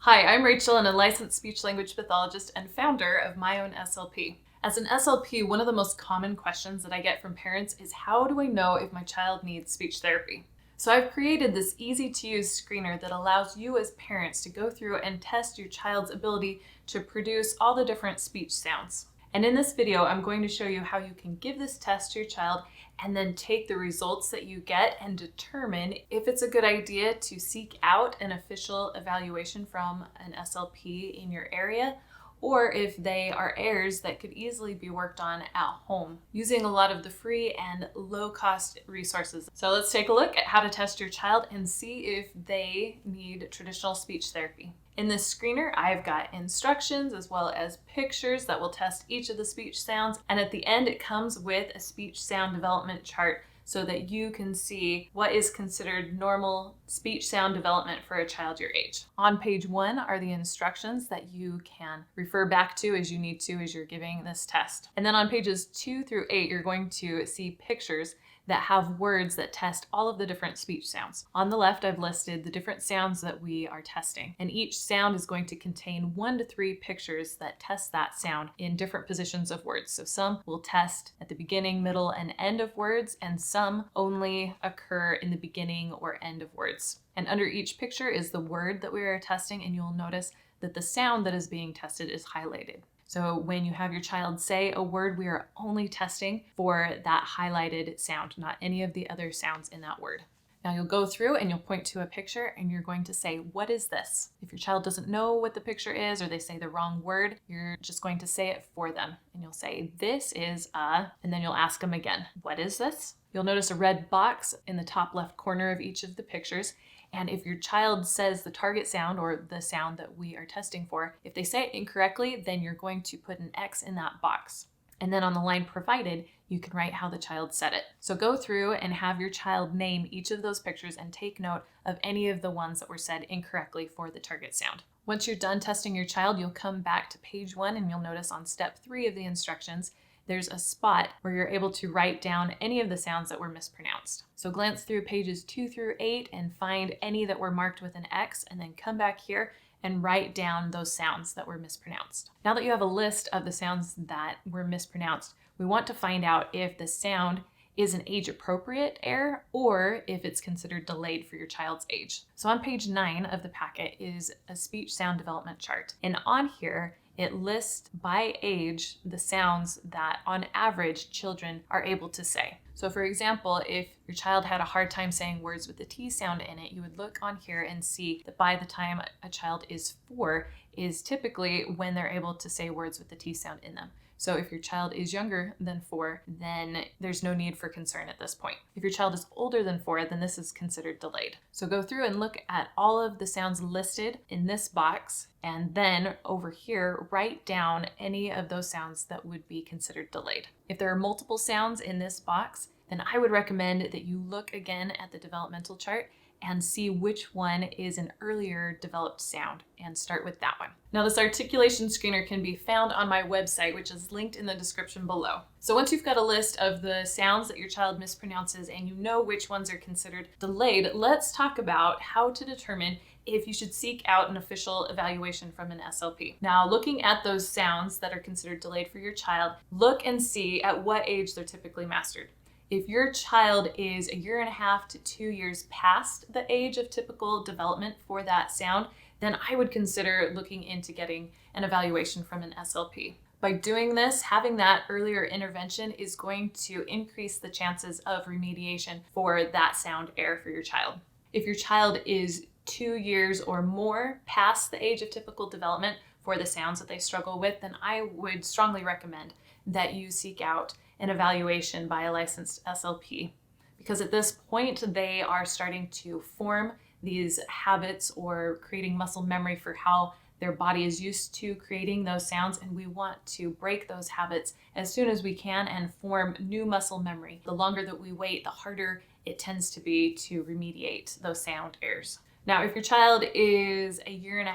Hi, I'm Rachel and a licensed speech-language pathologist and founder of My Own SLP. As an SLP, one of the most common questions that I get from parents is, how do I know if my child needs speech therapy? So I've created this easy-to-use screener that allows you as parents to go through and test your child's ability to produce all the different speech sounds. And in this video, I'm going to show you how you can give this test to your child and then take the results that you get and determine if it's a good idea to seek out an official evaluation from an SLP in your area, or if they are errors that could easily be worked on at home using a lot of the free and low-cost resources. So let's take a look at how to test your child and see if they need traditional speech therapy. In this screener, I've got instructions as well as pictures that will test each of the speech sounds. And at the end, it comes with a speech sound development chart so that you can see what is considered normal speech sound development for a child your age. On page 1 are the instructions that you can refer back to as you need to as you're giving this test. And then on pages 2 through 8, you're going to see pictures that have words that test all of the different speech sounds. On the left, I've listed the different sounds that we are testing, and each sound is going to contain 1 to 3 pictures that test that sound in different positions of words. So some will test at the beginning, middle, and end of words, and some only occur in the beginning or end of words. And under each picture is the word that we are testing, and you'll notice that the sound that is being tested is highlighted. So when you have your child say a word, we are only testing for that highlighted sound, not any of the other sounds in that word. Now you'll go through and you'll point to a picture and you're going to say, what is this? If your child doesn't know what the picture is or they say the wrong word, you're just going to say it for them. And you'll say, this is a, and then you'll ask them again, what is this? You'll notice a red box in the top left corner of each of the pictures. And if your child says the target sound or the sound that we are testing for, if they say it incorrectly, then you're going to put an X in that box. And then on the line provided, you can write how the child said it. So go through and have your child name each of those pictures and take note of any of the ones that were said incorrectly for the target sound. Once you're done testing your child, you'll come back to page 1 and you'll notice on step 3 of the instructions, there's a spot where you're able to write down any of the sounds that were mispronounced. So glance through pages 2 through 8 and find any that were marked with an X, and then come back here and write down those sounds that were mispronounced. Now that you have a list of the sounds that were mispronounced, we want to find out if the sound is an age-appropriate error or if it's considered delayed for your child's age. So on page 9 of the packet is a speech sound development chart. And on here, it lists by age the sounds that on average children are able to say. So for example, if your child had a hard time saying words with the T sound in it, you would look on here and see that by the time a child is 4 is typically when they're able to say words with the T sound in them. So if your child is younger than 4, then there's no need for concern at this point. If your child is older than 4, then this is considered delayed. So go through and look at all of the sounds listed in this box, and then over here, write down any of those sounds that would be considered delayed. If there are multiple sounds in this box, then I would recommend that you look again at the developmental chart and see which one is an earlier developed sound and start with that one. Now this articulation screener can be found on my website, which is linked in the description below. So once you've got a list of the sounds that your child mispronounces and you know which ones are considered delayed, let's talk about how to determine if you should seek out an official evaluation from an SLP. Now, looking at those sounds that are considered delayed for your child, look and see at what age they're typically mastered. If your child is 1.5 to 2 years past the age of typical development for that sound, then I would consider looking into getting an evaluation from an SLP. By doing this, having that earlier intervention is going to increase the chances of remediation for that sound error for your child. If your child is 2 years or more past the age of typical development for the sounds that they struggle with, then I would strongly recommend that you seek out an evaluation by a licensed SLP, because at this point they are starting to form these habits or creating muscle memory for how their body is used to creating those sounds, and we want to break those habits as soon as we can and form new muscle memory. The longer that we wait, the harder it tends to be to remediate those sound errors. Now, if your child is 1.5 years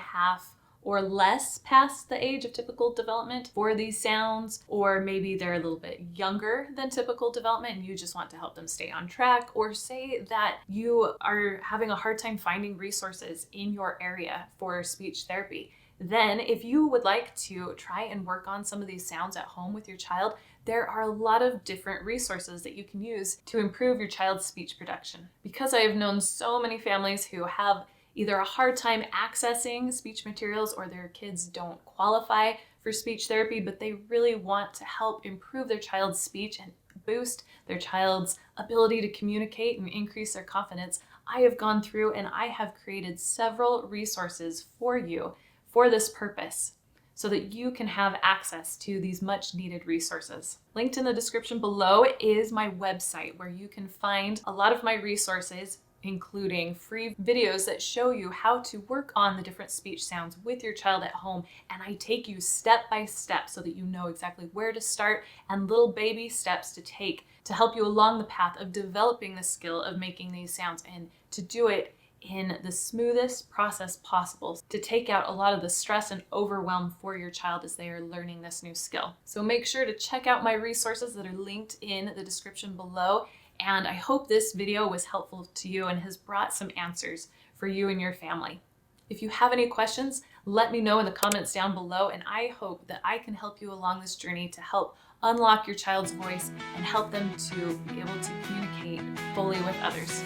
or less past the age of typical development for these sounds, or maybe they're a little bit younger than typical development and you just want to help them stay on track, or say that you are having a hard time finding resources in your area for speech therapy. Then if you would like to try and work on some of these sounds at home with your child, there are a lot of different resources that you can use to improve your child's speech production. Because I have known so many families who have either a hard time accessing speech materials or their kids don't qualify for speech therapy, but they really want to help improve their child's speech and boost their child's ability to communicate and increase their confidence, I have gone through and I have created several resources for you for this purpose, so that you can have access to these much needed resources. Linked in the description below is my website where you can find a lot of my resources, including free videos that show you how to work on the different speech sounds with your child at home. And I take you step by step so that you know exactly where to start and little baby steps to take to help you along the path of developing the skill of making these sounds, and to do it in the smoothest process possible to take out a lot of the stress and overwhelm for your child as they are learning this new skill. So make sure to check out my resources that are linked in the description below. And I hope this video was helpful to you and has brought some answers for you and your family. If you have any questions, let me know in the comments down below, and I hope that I can help you along this journey to help unlock your child's voice and help them to be able to communicate fully with others.